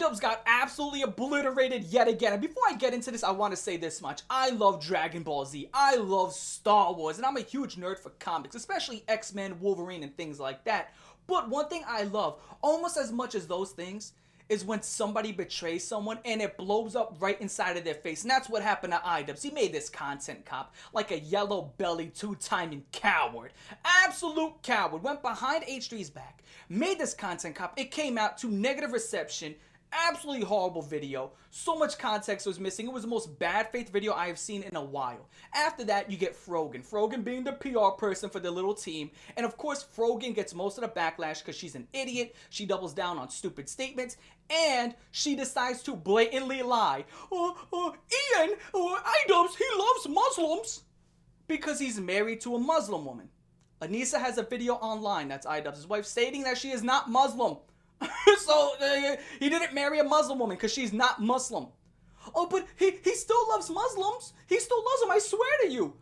Idubbbz got absolutely obliterated yet again. And before I get into this, I want to say this much. I love Dragon Ball Z. I love Star Wars. And I'm a huge nerd for comics, especially X-Men, Wolverine, and things like that. But one thing I love, almost as much as those things, is when somebody betrays someone and it blows up right inside of their face. And that's what happened to Idubbbz. He made this content cop like a yellow-bellied, two-timing coward. Absolute coward. Went behind H3's back. Made this content cop. It came out to negative reception. Absolutely horrible video. So much context was missing. It was the most bad faith video I have seen in a while. After that, you get Frogan. Frogan being the PR person for the little team. And of course, Frogan gets most of the backlash because she's an idiot. She doubles down on stupid statements. And she decides to blatantly lie. Ian, Idubbbz, he loves Muslims. Because he's married to a Muslim woman. Anissa has a video online, that's Idubbbz' wife, stating that she is not Muslim. So, he didn't marry a Muslim woman because she's not Muslim. Oh, but he still loves Muslims. He still loves them, I swear to you.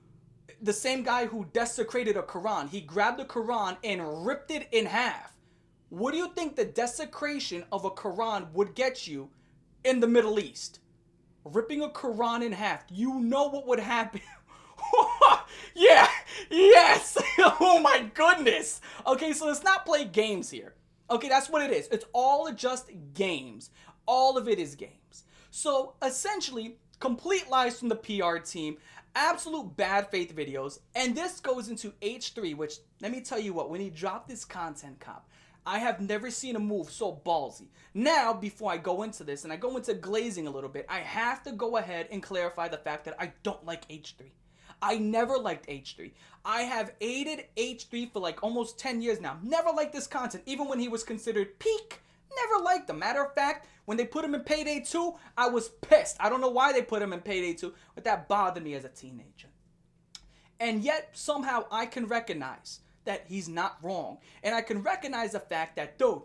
The same guy who desecrated a Quran. He grabbed the Quran and ripped it in half. What do you think the desecration of a Quran would get you in the Middle East? Ripping a Quran in half. You know what would happen. Yeah, yes. Oh my goodness. Okay, so let's not play games here. Okay, that's what it is. It's all just games. All of it is games. So essentially, complete lies from the PR team, absolute bad faith videos, and this goes into H3, which, let me tell you what, when he dropped this content cop, I have never seen a move so ballsy. Now, before I go into this, and I go into glazing a little bit, I have to go ahead and clarify the fact that I don't like H3. I never liked H3. I have aided H3 for like almost 10 years now. Never liked this content, even when he was considered peak. Never liked him. Matter of fact, when they put him in Payday 2, I was pissed. I don't know why they put him in Payday 2, but that bothered me as a teenager. And yet, somehow, I can recognize that he's not wrong. And I can recognize the fact that, dude,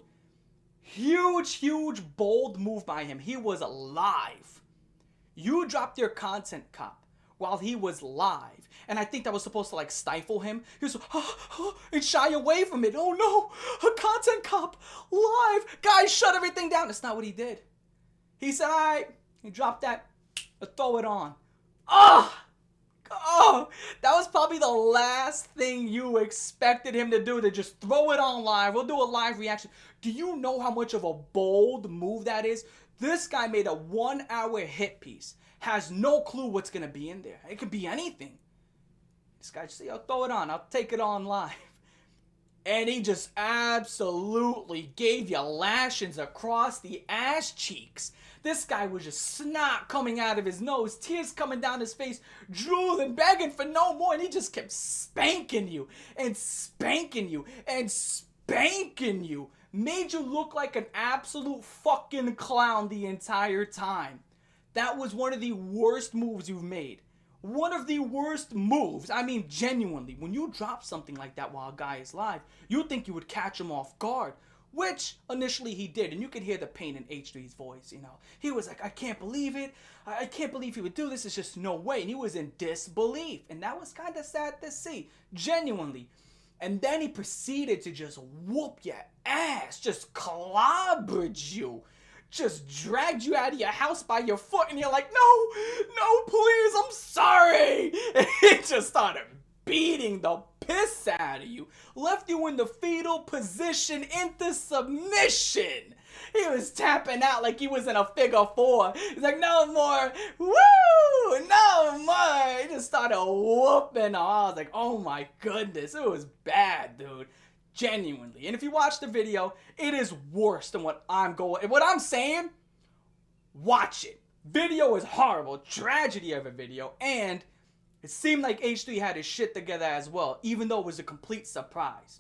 huge, bold move by him. He was live. You dropped your content cop while he was live. And I think that was supposed to like stifle him. He was and shy away from it. Oh no, a content cop live. Guys, shut everything down. That's not what he did. He said, all right, he dropped that, throw it on. That was probably the last thing you expected him to do, to just throw it on live. We'll do a live reaction. Do you know how much of a bold move that is? This guy made a 1-hour hit piece. Has no clue what's going to be in there. It could be anything. This guy just said, I'll throw it on. I'll take it on live. And he just absolutely gave you lashings across the ass cheeks. This guy was just snot coming out of his nose, tears coming down his face, drooling, begging for no more. And he just kept spanking you and spanking you and spanking you. Made you look like an absolute fucking clown the entire time. That was one of the worst moves you've made. One of the worst moves. I mean, genuinely, when you drop something like that while a guy is live, you'd think you would catch him off guard, which initially he did. And you could hear the pain in H3's voice, you know. He was like, I can't believe it. I can't believe he would do this. It's just no way. And he was in disbelief. And that was kind of sad to see, genuinely. And then he proceeded to just whoop your ass, just clobbered you. Just dragged you out of your house by your foot, and you're like, no, please, I'm sorry. And he just started beating the piss out of you. Left you in the fetal position into submission. He was tapping out like he was in a figure four. He's like, no more. Woo! No more. He just started whooping. I was like, oh my goodness. It was bad, dude. Genuinely. And if you watch the video, it is worse than what I'm saying. Watch it. Video is horrible. Tragedy of a video. And it seemed like H3 had his shit together as well, even though it was a complete surprise.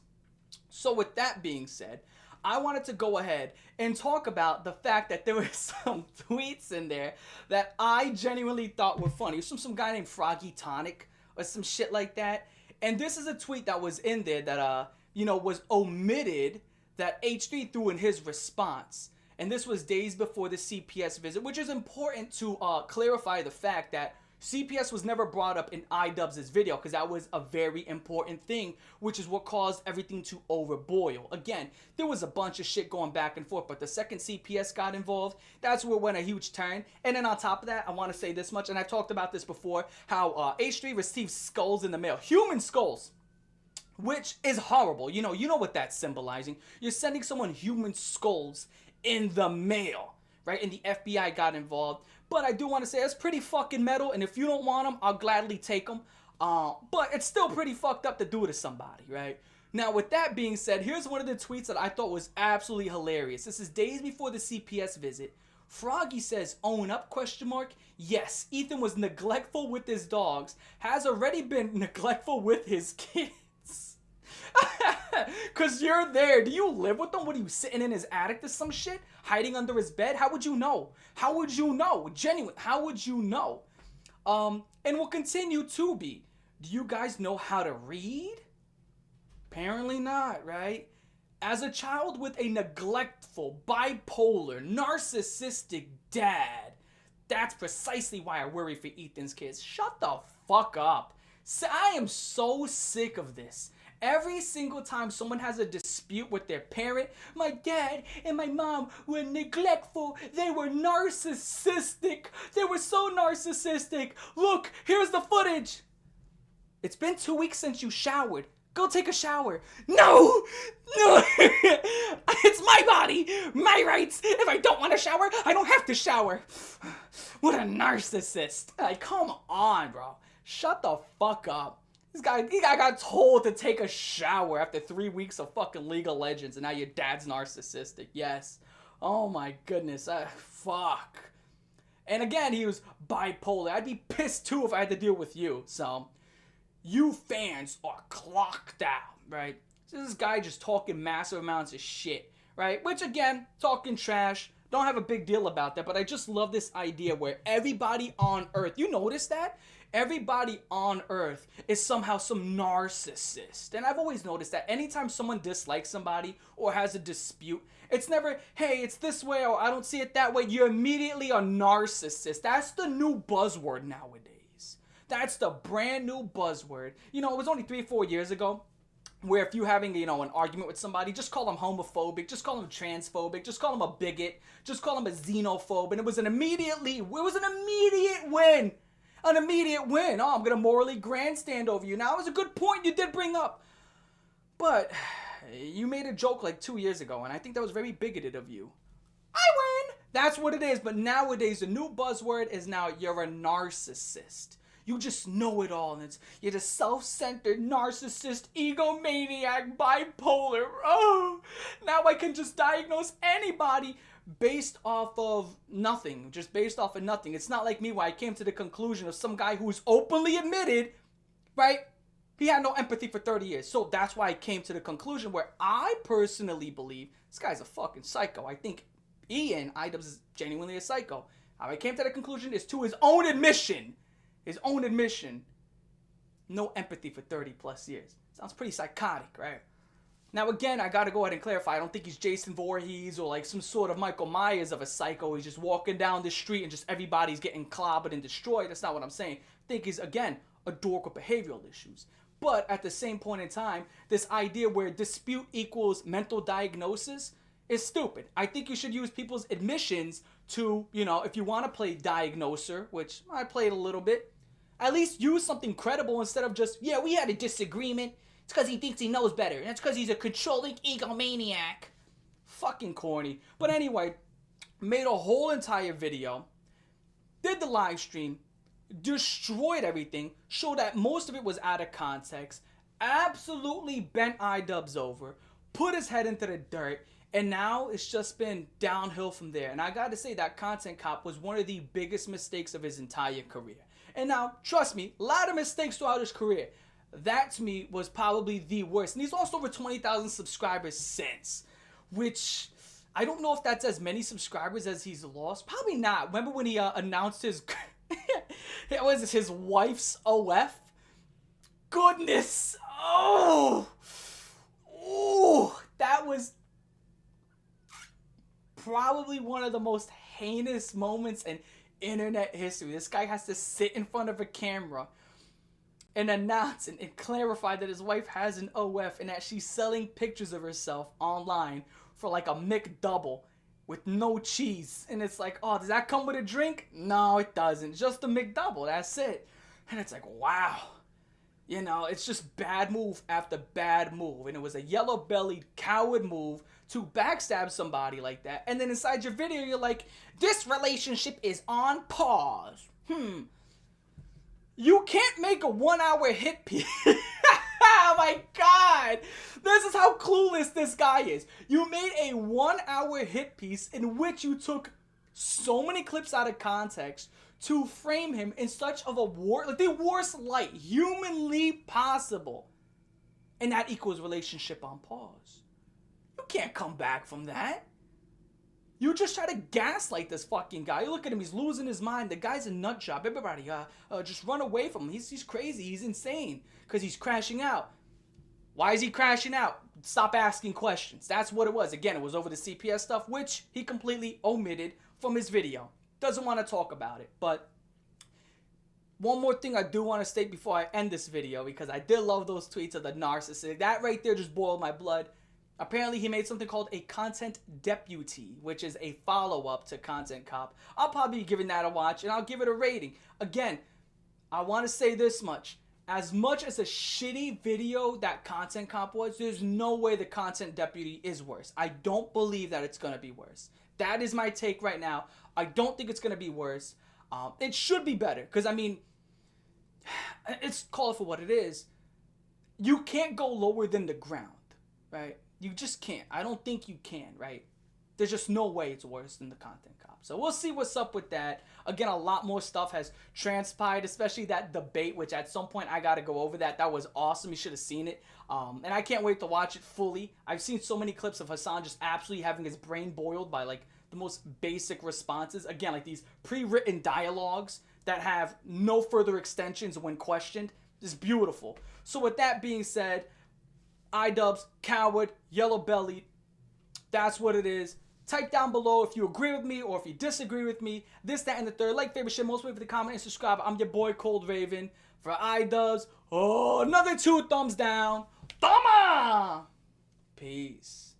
So with that being said, I wanted to go ahead and talk about the fact that there were some tweets in there that I genuinely thought were funny. It was some guy named Froggy Tonic or some shit like that. And this is a tweet that was in there that, was omitted, that H3 threw in his response. And this was days before the CPS visit, which is important to clarify the fact that CPS was never brought up in Idubbbz' video because that was a very important thing, which is what caused everything to overboil. Again, there was a bunch of shit going back and forth, but the second CPS got involved, that's where it went a huge turn. And then on top of that, I want to say this much, and I've talked about this before, how H3 received skulls in the mail. Human skulls. Which is horrible. You know what that's symbolizing. You're sending someone human skulls in the mail, right? And the FBI got involved. But I do want to say it's pretty fucking metal, and if you don't want them, I'll gladly take them. But it's still pretty fucked up to do to somebody, right? Now, with that being said, here's one of the tweets that I thought was absolutely hilarious. This is days before the CPS visit. Froggy says, "Own up, question mark? Yes, Ethan was neglectful with his dogs, has already been neglectful with his kids." Cause you're there. Do you live with him? What are you, sitting in his attic or some shit? Hiding under his bed? How would you know? How would you know? Genuine. How would you know? And will continue to be. Do you guys know how to read? Apparently not, right? As a child with a neglectful, bipolar, narcissistic dad, that's precisely why I worry for Ethan's kids. Shut the fuck up. I am so sick of this. Every single time someone has a dispute with their parent, my dad and my mom were neglectful. They were narcissistic. They were so narcissistic. Look, here's the footage. It's been 2 weeks since you showered. Go take a shower. No! No! It's my body! My rights! If I don't want to shower, I don't have to shower. What a narcissist. Like, come on, bro. Shut the fuck up. This guy got told to take a shower after 3 weeks of fucking League of Legends, and now your dad's narcissistic. Yes. Oh my goodness. Fuck. And again, he was bipolar. I'd be pissed too if I had to deal with you. So, you fans are clocked out, right? So this guy just talking massive amounts of shit, right? Which again, talking trash. Don't have a big deal about that, but I just love this idea where everybody on Earth, you notice that? Everybody on Earth is somehow some narcissist. And I've always noticed that anytime someone dislikes somebody or has a dispute, it's never, hey, it's this way or I don't see it that way. You're immediately a narcissist. That's the new buzzword nowadays. That's the brand new buzzword. You know, it was only 3 or 4 years ago where if you're having, an argument with somebody, just call them homophobic, just call them transphobic, just call them a bigot, just call them a xenophobe. And it was an immediate win. An immediate win. Oh, I'm going to morally grandstand over you. Now, it was a good point you did bring up. But you made a joke like 2 years ago, and I think that was very bigoted of you. I win! That's what it is. But nowadays, the new buzzword is now you're a narcissist. You just know it all, and you're the self-centered, narcissist, egomaniac, bipolar. Oh, now I can just diagnose anybody based off of nothing. Just based off of nothing. It's not like me where I came to the conclusion of some guy who's openly admitted, right? He had no empathy for 30 years. So that's why I came to the conclusion where I personally believe this guy's a fucking psycho. I think Ian Idubbbz is genuinely a psycho. How I came to that conclusion is to his own admission. His own admission. No empathy for 30 plus years. Sounds pretty psychotic, right? Now again, I gotta go ahead and clarify. I don't think he's Jason Voorhees or like some sort of Michael Myers of a psycho. He's just walking down the street and just everybody's getting clobbered and destroyed. That's not what I'm saying. I think he's, again, a dork with behavioral issues. But at the same point in time, this idea where dispute equals mental diagnosis is stupid. I think you should use people's admissions to, if you want to play diagnoser, which I played a little bit, at least use something credible instead of just, yeah, we had a disagreement. It's because he thinks he knows better. And it's because he's a controlling egomaniac. Fucking corny. But anyway, made a whole entire video, did the live stream, destroyed everything, showed that most of it was out of context, absolutely bent Idubbbz over, put his head into the dirt, and now it's just been downhill from there. And I gotta say that Content Cop was one of the biggest mistakes of his entire career. And now, trust me, a lot of mistakes throughout his career. That to me was probably the worst. And he's lost over 20,000 subscribers since, which I don't know if that's as many subscribers as he's lost. Probably not. Remember when he announced his his wife's OF? Goodness. Oh, that was probably one of the most heinous moments and internet history. This guy has to sit in front of a camera and announce and clarify that his wife has an OF and that she's selling pictures of herself online for like a McDouble with no cheese. And it's like, oh, does that come with a drink? No, it doesn't. Just a McDouble. That's it. And it's like, wow. You know, it's just bad move after bad move. And it was a yellow-bellied coward move to backstab somebody like that. And then inside your video, you're like, this relationship is on pause. You can't make a 1-hour hit piece. Oh my God. This is how clueless this guy is. You made a 1-hour hit piece in which you took so many clips out of context to frame him in such of a like the worst light humanly possible. And that equals relationship on pause. You can't come back from that. You just try to gaslight this fucking guy. You look at him, he's losing his mind. The guy's a nut job. Everybody, just run away from him. He's crazy. He's insane because he's crashing out. Why is he crashing out? Stop asking questions. That's what it was. Again, it was over the CPS stuff, which he completely omitted from his video. Doesn't want to talk about it. But one more thing I do want to state before I end this video, because I did love those tweets of the narcissist. That right there just boiled my blood. Apparently, he made something called a content deputy, which is a follow-up to Content Cop. I'll probably be giving that a watch, and I'll give it a rating. Again, I want to say this much. As much as a shitty video that Content Cop was, there's no way the content deputy is worse. I don't believe that it's going to be worse. That is my take right now. I don't think it's going to be worse. It should be better, because, I mean, it's call it for what it is. You can't go lower than the ground, right? You just can't. I don't think you can, right? There's just no way it's worse than the Content Cop. So we'll see what's up with that. Again, a lot more stuff has transpired, especially that debate, which at some point I got to go over that. That was awesome. You should have seen it. And I can't wait to watch it fully. I've seen so many clips of Hassan just absolutely having his brain boiled by like the most basic responses. Again, like these pre-written dialogues that have no further extensions when questioned. It's beautiful. So with that being said, Idubbbz, coward, yellow-bellied. That's what it is. Type down below if you agree with me or if you disagree with me. This, that, and the third. Like, favorite, share, most way for the comment and subscribe. I'm your boy, Cold Raven. For Idubbbz, oh, another 2 thumbs down. Thumma! Peace.